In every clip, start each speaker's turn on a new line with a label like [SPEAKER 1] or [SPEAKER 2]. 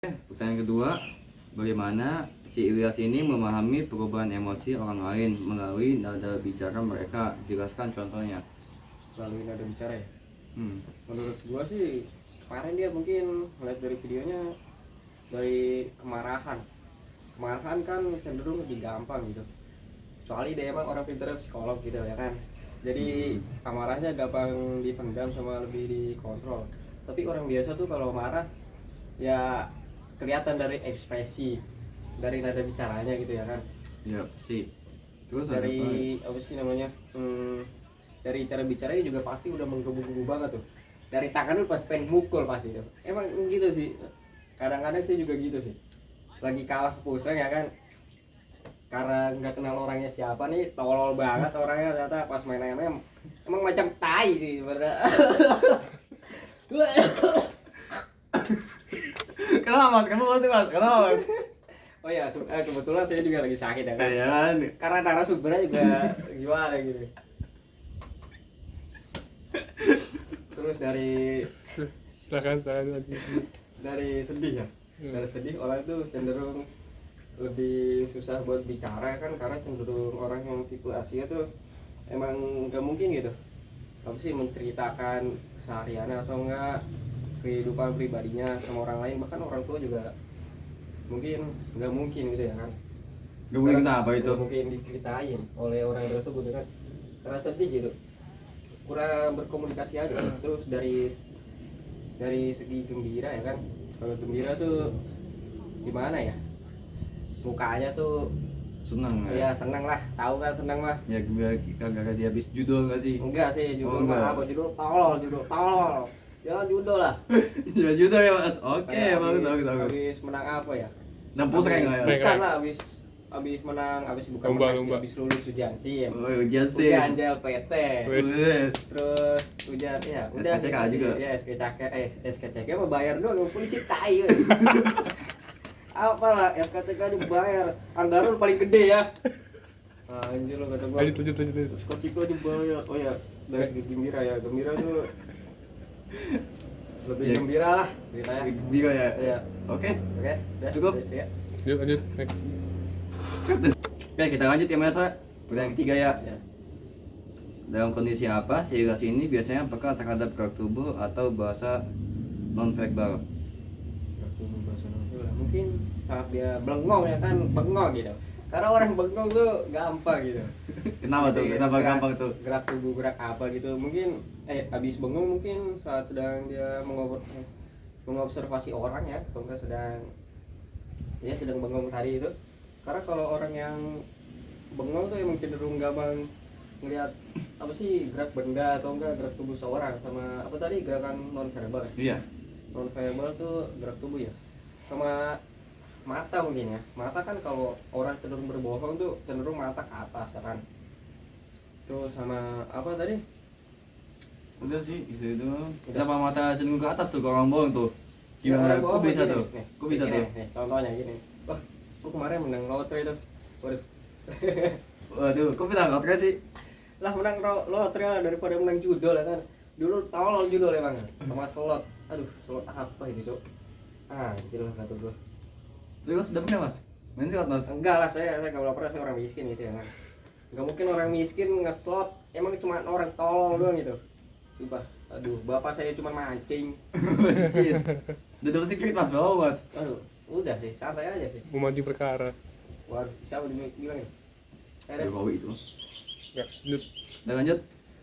[SPEAKER 1] Pertanyaan kedua, bagaimana si Ilyas ini memahami perubahan emosi orang lain melalui nada bicara mereka? Jelaskan contohnya.
[SPEAKER 2] Melalui nada bicara ya.
[SPEAKER 1] Hmm.
[SPEAKER 2] Menurut gua sih kemarin dia mungkin ngeliat dari videonya, dari kemarahan kan cenderung lebih gampang gitu, kecuali dia emang orang pintar psikolog gitu ya kan. Jadi amarahnya gampang dipendam sama lebih dikontrol. Tapi orang biasa tuh kalau marah ya kelihatan dari ekspresi, dari nada bicaranya gitu ya kan.
[SPEAKER 1] Ya sih. Terus ada
[SPEAKER 2] Dari apa sih namanya, dari cara bicaranya juga pasti udah menggebu-gebu banget tuh. Dari tangan lu pasti pengen mukul pasti tuh. Emang gitu sih. Kadang-kadang sih juga gitu sih. Lagi kalah pusreng ya kan. Karena nggak kenal orangnya siapa nih, tolol banget orangnya, ternyata pas main emang macam tai sih sebenarnya.
[SPEAKER 1] Kenapa mas? Kamu mas? Kenapa mas?
[SPEAKER 2] Oh ya, kebetulan saya juga lagi sakit ya kan.
[SPEAKER 1] Kayak
[SPEAKER 2] Karena narasumbernya juga gimana gitu. Terus
[SPEAKER 3] silakan lagi.
[SPEAKER 2] dari sedih ya. Dari sedih orang itu cenderung lebih susah buat bicara kan, karena cenderung orang yang tipe Asia tuh emang nggak mungkin gitu apa sih menceritakan kesehariannya atau enggak kehidupan pribadinya sama orang lain, bahkan orang tua juga mungkin nggak mungkin gitu ya kan.
[SPEAKER 1] gak mungkin apa itu?
[SPEAKER 2] Nggak mungkin diceritain oleh orang tersebut kan, karena sedih gitu, kurang berkomunikasi aja. Terus dari segi gembira ya kan, kalau gembira tuh gimana ya, mukanya tuh
[SPEAKER 1] Senang
[SPEAKER 2] ya senang lah, tahu kan senang mah.
[SPEAKER 1] Ya kagak dia habis judul gak sih?
[SPEAKER 2] Enggak sih, judul
[SPEAKER 1] enggak.
[SPEAKER 2] mah apa, judul tolol, jangan judul lah.
[SPEAKER 1] Ya judul ya mas. Oke, bagus.
[SPEAKER 2] Habis menang apa ya,
[SPEAKER 1] Nampus kayak nggak ya?
[SPEAKER 2] bukan lah, habis menang, bukan
[SPEAKER 3] Lomba.
[SPEAKER 2] habis lulus ujian sih ya.
[SPEAKER 1] Oh, ujian sih.
[SPEAKER 2] Ujian JLPT.
[SPEAKER 3] Wes.
[SPEAKER 2] Terus ujian ya udah
[SPEAKER 1] SKCK
[SPEAKER 2] gitu
[SPEAKER 1] juga.
[SPEAKER 2] sih. Ya SKCK mah bayar doang, polisi tai. Apalah SKCK dibayar, anggaran paling gede ya. Anjir lo kata gua.
[SPEAKER 3] Lanjut.
[SPEAKER 2] SKCK dibayar. Oh ya, dari segi gembira ya. Gembira tuh lebih
[SPEAKER 1] Ya.
[SPEAKER 2] gembira lah ceritanya.
[SPEAKER 1] Gembira ya.
[SPEAKER 2] Iya.
[SPEAKER 1] Oke.
[SPEAKER 2] Oke, udah.
[SPEAKER 1] Cukup?
[SPEAKER 2] Ya.
[SPEAKER 3] Lanjut next.
[SPEAKER 1] Oke, kita lanjut ya mas. Pertanyaan ketiga ya.
[SPEAKER 2] Ya.
[SPEAKER 1] Dalam kondisi apa si Ilyas ini biasanya peka terhadap gerak tubuh atau bahasa non-verbal?
[SPEAKER 2] Mungkin saat dia bengong ya kan, bengong gitu. Karena orang bengong tuh gampang gitu.
[SPEAKER 1] Kenapa tuh?
[SPEAKER 2] Jadi,
[SPEAKER 1] Kenapa
[SPEAKER 2] gerak-
[SPEAKER 1] gampang tuh?
[SPEAKER 2] Gerak tubuh, gerak apa gitu. Mungkin habis bengong mungkin saat sedang dia mengobservasi orang ya, atau enggak sedang bengong tadi itu. Karena kalau orang yang bengong tuh emang cenderung gampang ngelihat apa sih gerak benda atau enggak gerak tubuh seorang, sama apa tadi, gerakan non verbal.
[SPEAKER 1] Iya.
[SPEAKER 2] Non verbal tuh gerak tubuh ya, sama mata mungkin ya. Mata kan kalau orang cenderung berbohong tuh cenderung mata ke atas ya kan. Terus sama apa tadi,
[SPEAKER 1] Udah sih, itu. Kenapa mata cenderung ke atas tuh kalau orang bohong tuh?
[SPEAKER 2] ya,
[SPEAKER 1] Gimana?
[SPEAKER 2] orang
[SPEAKER 1] Kok
[SPEAKER 2] bohong
[SPEAKER 1] bisa
[SPEAKER 2] gini,
[SPEAKER 1] tuh?
[SPEAKER 2] nih,
[SPEAKER 1] Kok bisa
[SPEAKER 2] gini,
[SPEAKER 1] tuh?
[SPEAKER 2] nih, contohnya gini, wah gua kemarin menang lotre tuh, waduh.
[SPEAKER 1] Waduh, kok bilang kotor sih?
[SPEAKER 2] Lah menang lotre lah daripada menang judol ya kan. Dulu tolol judol emang sama slot. Aduh, slot apa ini cok, anjir lah kata gua.
[SPEAKER 1] Lu mas udah pernah mas? Main slot mas?
[SPEAKER 2] Enggak lah, saya nggak pernah, saya orang miskin gitu ya kan. Nggak mungkin orang miskin nge-slot, emang cuma orang tolol doang gitu. Sumpah, aduh, bapak saya cuma mancing.
[SPEAKER 1] Udah dapet secret mas, bawa mas.
[SPEAKER 2] Aduh, udah sih, santai aja sih.
[SPEAKER 3] Memancing perkara.
[SPEAKER 2] Waduh, siapa bilang ya? Ada.
[SPEAKER 1] Jokowi itu.
[SPEAKER 3] Ya, lanjut.
[SPEAKER 1] Udah lanjut?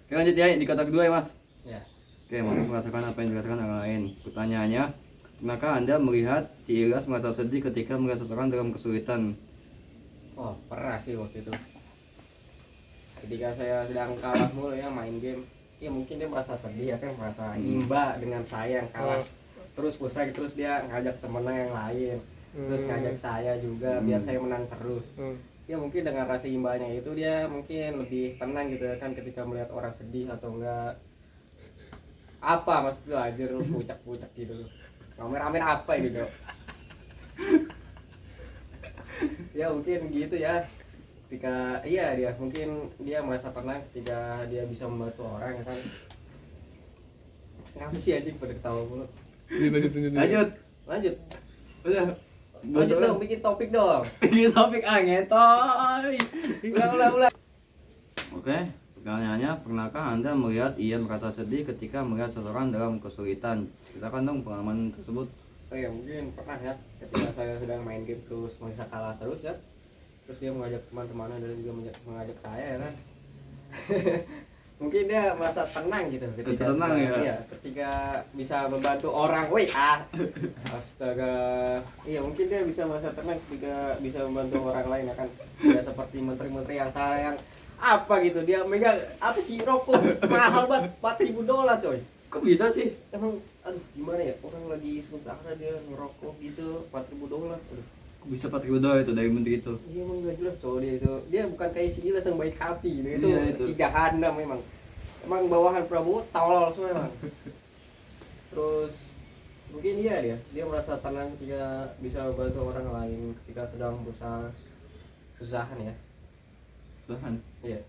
[SPEAKER 1] Oke lanjut ya, di kata kedua ya mas.
[SPEAKER 2] Ya.
[SPEAKER 1] Oke, mampu merasakan apa yang dirasakan orang lain. Pertanyaannya, pernahkah anda melihat si Ilyas merasa sedih ketika melihat seseorang dalam kesulitan?
[SPEAKER 2] Oh, pernah sih waktu itu. Ketika saya sedang kalah mulu ya main game, ya mungkin dia merasa sedih ya kan, merasa imba dengan saya yang kalah. Terus pusing, terus dia ngajak temennya yang lain, terus ngajak saya juga biar saya menang terus. Ya mungkin dengan rasa imbanya itu dia mungkin lebih tenang gitu ya kan, ketika melihat orang sedih atau enggak apa maksud lu anjir, lu pucak-pucak gitu lu. Ngamer-ngamer apa ini Dok? Ya mungkin gitu ya. Ketika dia mungkin dia merasa tenang ketika dia bisa membantu orang ya kan. Kenapa sih anjing pada ketawa mulu?
[SPEAKER 3] Lanjut.
[SPEAKER 2] Lanjut.
[SPEAKER 1] Udah.
[SPEAKER 2] Lanjut dong, bikin topik dong.
[SPEAKER 1] Bikin topik ngetoy.
[SPEAKER 2] Ulang.
[SPEAKER 1] Oke, pertanyaannya, pernahkah Anda melihat ia merasa sedih ketika melihat seseorang dalam kesulitan? Ceritakan dong pengalaman tersebut.
[SPEAKER 2] Oh ya, mungkin pernah ya, ketika saya sedang main game terus merasa kalah terus ya. Terus dia mengajak teman-temannya dan juga mengajak saya ya kan. Mungkin dia merasa tenang gitu ketika
[SPEAKER 1] Tenang ya?
[SPEAKER 2] iya, ketika bisa membantu orang. Astaga. Iya, mungkin dia bisa merasa tenang ketika bisa membantu orang lain ya kan. Tidak seperti menteri-menteri yang sayang apa gitu, dia megang apa sih, rokok mahal banget, $4.000 coy.
[SPEAKER 1] Kok bisa sih?
[SPEAKER 2] Emang aduh gimana ya, orang lagi susah dia ngerokok gitu $4.000. Aduh.
[SPEAKER 1] Kok bisa $4.000 itu dari menteri itu?
[SPEAKER 2] Iya, emang gak jelas cowok dia itu. Dia bukan kayak si Ilyas yang baik hati gitu. Itu,
[SPEAKER 1] Iya, itu.
[SPEAKER 2] si jahanam memang. Emang bawahan Prabowo tolol semua emang. Terus mungkin dia merasa tenang ketika bisa membantu orang lain ketika sedang berusaha susahan ya.
[SPEAKER 1] Bahan.
[SPEAKER 2] Iya.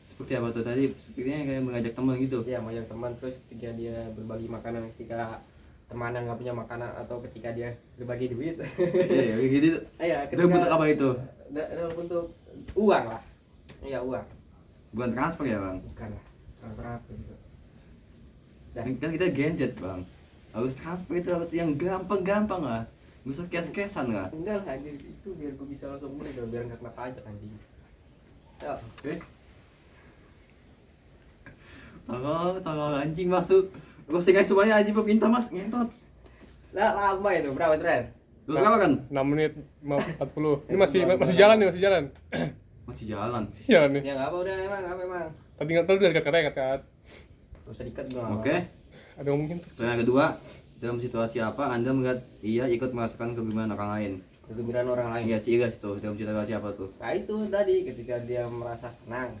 [SPEAKER 1] Seperti apa tuh tadi? Sepertinya kayak mengajak teman gitu.
[SPEAKER 2] Iya, banyak teman, terus ketika dia berbagi makanan ketika teman yang nggak punya makanan, atau ketika dia berbagi duit.
[SPEAKER 1] Iya, kayak gitu.
[SPEAKER 2] Iya,
[SPEAKER 1] Dalam bentuk apa itu?
[SPEAKER 2] Dalam bentuk uang lah. Iya, uang.
[SPEAKER 1] Bukan transfer ya, Bang?
[SPEAKER 2] Bukan lah. Transfer apa gitu. Dah.
[SPEAKER 1] Kan kita gadget, Bang. Harus transfer itu harus yang gampang-gampang lah. Nggak usah cash-cashan lah.
[SPEAKER 2] Enggak lah anjir, itu biar gue bisa langsung beli dong, biar nggak kena pajak anjing. Ya,
[SPEAKER 1] Oke. Tolong anjing masuk. Gue sih guys semuanya anjing peminta mas ngentot.
[SPEAKER 2] lah lama itu berapa tren?
[SPEAKER 1] Lu berapa kan?
[SPEAKER 3] 6 menit 40. Ini masih jalan nih, masih jalan.
[SPEAKER 1] Masih jalan.
[SPEAKER 3] Jalan nih.
[SPEAKER 2] Ya nggak apa, udah emang.
[SPEAKER 3] Tadi nggak kata kat.
[SPEAKER 2] Gak usah dikat juga.
[SPEAKER 1] Oke.
[SPEAKER 3] Ada yang mungkin.
[SPEAKER 1] Pertanyaan kedua, dalam situasi apa Anda melihat ia ikut merasakan kegembiraan orang lain?
[SPEAKER 2] Kegembiraan orang lain.
[SPEAKER 1] Iya sih guys tuh, dalam situasi apa tuh?
[SPEAKER 2] Nah itu tadi ketika dia merasa senang.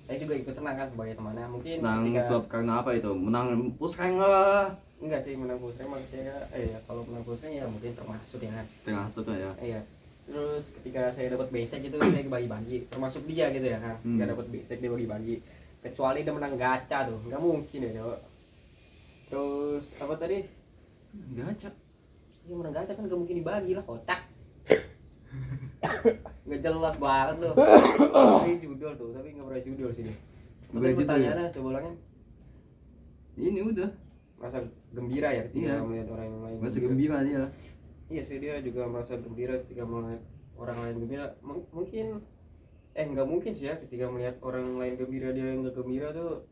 [SPEAKER 2] Saya juga ikut senang kan sebagai temannya. Mungkin
[SPEAKER 1] Senang
[SPEAKER 2] ketika
[SPEAKER 1] suap karena apa itu? Menang push rank lah.
[SPEAKER 2] enggak sih, menang full rank maksudnya kalau menang full rank ya mungkin termasuk ya kan.
[SPEAKER 1] Termasuk lah ya.
[SPEAKER 2] Iya. Terus ketika saya dapat basic itu saya bagi-bagi, termasuk dia gitu ya kan. Dia dapat basic dia bagi-bagi. Kecuali dia menang gacha tuh, nggak mungkin ya coba. Terus apa tadi?
[SPEAKER 1] Gacha.
[SPEAKER 2] Dia menang gacha kan nggak mungkin dibagi lah, kocak. Nggak jelas banget loh. Ini judul tuh, tapi nggak pernah judul sih.
[SPEAKER 1] Nggak pernah judul ya?
[SPEAKER 2] Pertanyaannya coba ulangin.
[SPEAKER 1] Ini udah.
[SPEAKER 2] Merasa gembira ya ketika
[SPEAKER 1] Iya.
[SPEAKER 2] melihat orang lain.
[SPEAKER 1] Masih gembira dia.
[SPEAKER 2] Iya sih, dia juga merasa gembira ketika melihat orang lain gembira. Mungkin nggak mungkin sih ya, ketika melihat orang lain gembira dia yang nggak gembira tuh,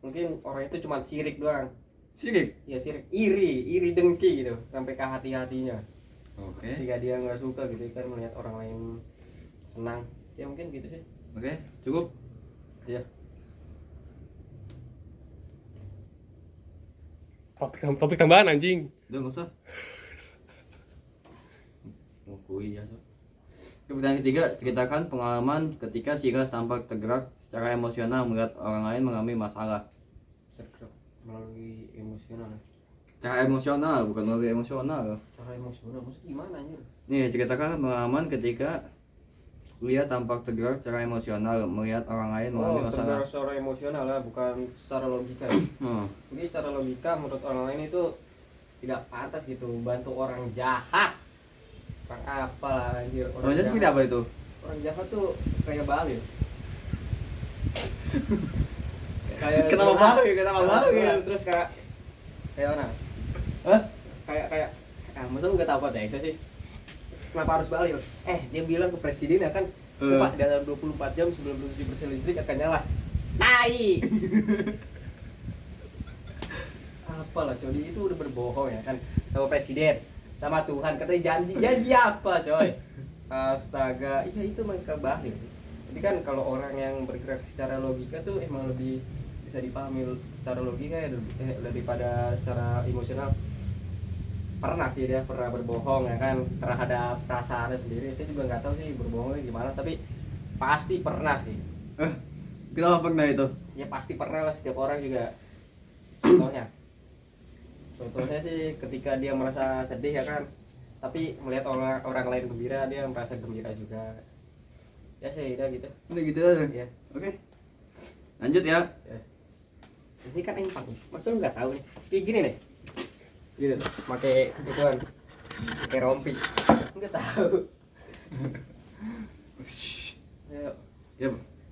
[SPEAKER 2] mungkin orang itu cuma sirik doang.
[SPEAKER 1] Sirik.
[SPEAKER 2] Ya sirik, iri dengki gitu sampai ke hati-hatinya.
[SPEAKER 1] Oke.
[SPEAKER 2] Ketika dia nggak suka gitu kan melihat orang lain senang, ya mungkin gitu sih.
[SPEAKER 1] Oke, cukup.
[SPEAKER 2] Iya.
[SPEAKER 3] Topik tambahan anjing.
[SPEAKER 1] Udah nggak usah. Mau kuy ya. So. Pertanyaan ketiga, ceritakan pengalaman ketika Siras tampak tergerak secara emosional melihat orang lain mengalami masalah.
[SPEAKER 2] Sergap melalui emosional.
[SPEAKER 1] Secara emosional, bukan melalui emosional.
[SPEAKER 2] Cara emosional maksudnya gimana anjir?
[SPEAKER 1] Nih, ceritakan pengalaman ketika Lia tampak tergerak secara emosional melihat orang lain mengalami masalah.
[SPEAKER 2] Tergerak secara emosional lah, bukan secara logika. Jadi secara logika menurut orang lain itu tidak pantas gitu bantu orang jahat. Orang apa lah anjir,
[SPEAKER 1] Orang jahat seperti apa itu?
[SPEAKER 2] Orang jahat tuh kayak Balil. Kayak
[SPEAKER 1] Kenapa Balil? Kenapa Balil?
[SPEAKER 2] Terus kayak mana?
[SPEAKER 1] Hah?
[SPEAKER 2] Kayak masa lu nggak tahu apa Texas sih? Kenapa harus Balil? Dia bilang ke presiden ya kan, Pak, dalam 24 jam 97% listrik akan nyala. Tai. Apalah coy, itu udah berbohong ya kan sama presiden, sama Tuhan, katanya janji apa coy? Astaga, iya itu mereka Balil. Jadi kan kalau orang yang bergerak secara logika tuh emang lebih bisa dipahami secara logika ya daripada secara emosional. Pernah sih dia pernah berbohong ya kan terhadap perasaannya sendiri. Saya juga nggak tahu sih berbohongnya gimana, tapi pasti pernah sih.
[SPEAKER 1] Kenapa pernah itu?
[SPEAKER 2] Ya pasti pernah lah, setiap orang juga. Contohnya sih ketika dia merasa sedih ya kan, tapi melihat orang lain gembira dia merasa gembira juga. Ya sih udah gitu.
[SPEAKER 1] Udah gitu aja.
[SPEAKER 2] Ya.
[SPEAKER 1] Oke. Lanjut ya.
[SPEAKER 2] Ini kan empang, masa lu nggak tahu nih? Kayak gini nih. Gitu, pakai ituan. kayak rompi. Enggak tahu. Ayo.
[SPEAKER 1] Ya,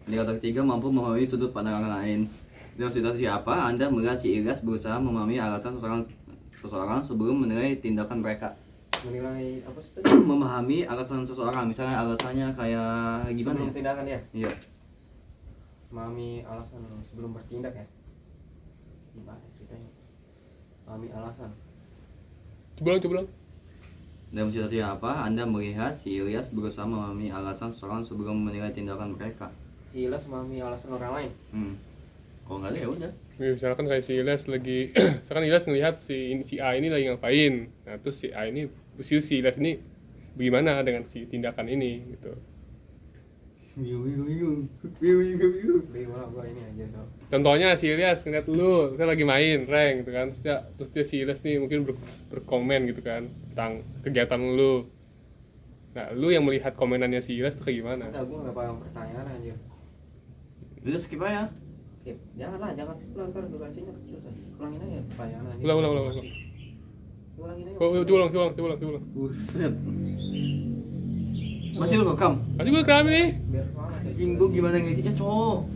[SPEAKER 1] indikator ketiga mampu memahami sudut pandang orang lain. Dalam situasi apa Anda melihat si Ilyas berusaha memahami alasan seseorang sebelum menilai tindakan mereka?
[SPEAKER 2] Menilai apa sih?
[SPEAKER 1] Memahami alasan seseorang, misalnya alasannya kayak gimana
[SPEAKER 2] Sebelum
[SPEAKER 1] ya?
[SPEAKER 2] tindakan ya?
[SPEAKER 1] Iya.
[SPEAKER 2] Memahami alasan sebelum bertindak ya? Gimana ceritanya? Memahami alasan.
[SPEAKER 3] Coba ulang.
[SPEAKER 1] Dalam situasi apa Anda melihat si Ilyas berusaha memahami alasan seseorang sebelum menilai tindakan mereka?
[SPEAKER 2] Si Ilyas memahami alasan orang lain.
[SPEAKER 1] Kalau nggak ada ya udah.
[SPEAKER 3] Ya, misalkan kayak si Ilyas lagi, misalkan Ilyas ngelihat si A ini lagi ngapain, nah terus si Ilyas ini bagaimana dengan si tindakan ini gitu.
[SPEAKER 1] Bingung.
[SPEAKER 2] Beli malah gua ini aja so.
[SPEAKER 3] Contohnya si Ilyas ngeliat lu, saya lagi main rank gitu kan, terus dia si Ilyas nih mungkin berkomen gitu kan tentang kegiatan lu. Nah, lu yang melihat komenannya si Ilyas tuh kayak gimana?
[SPEAKER 2] Enggak, gua enggak paham pertanyaan aja.
[SPEAKER 1] Udah skip aja.
[SPEAKER 2] Skip. Jangan skip lah, ntar durasinya kecil saja. Ulangin aja pertanyaan aja.
[SPEAKER 3] Ulang.
[SPEAKER 2] Ulangin aja.
[SPEAKER 3] Coba ulang.
[SPEAKER 1] Buset. Masih lu rekam?
[SPEAKER 3] Masih gue rekam nih.
[SPEAKER 2] Biar semangat.
[SPEAKER 1] Anjing gua gimana ngeditnya, cowok?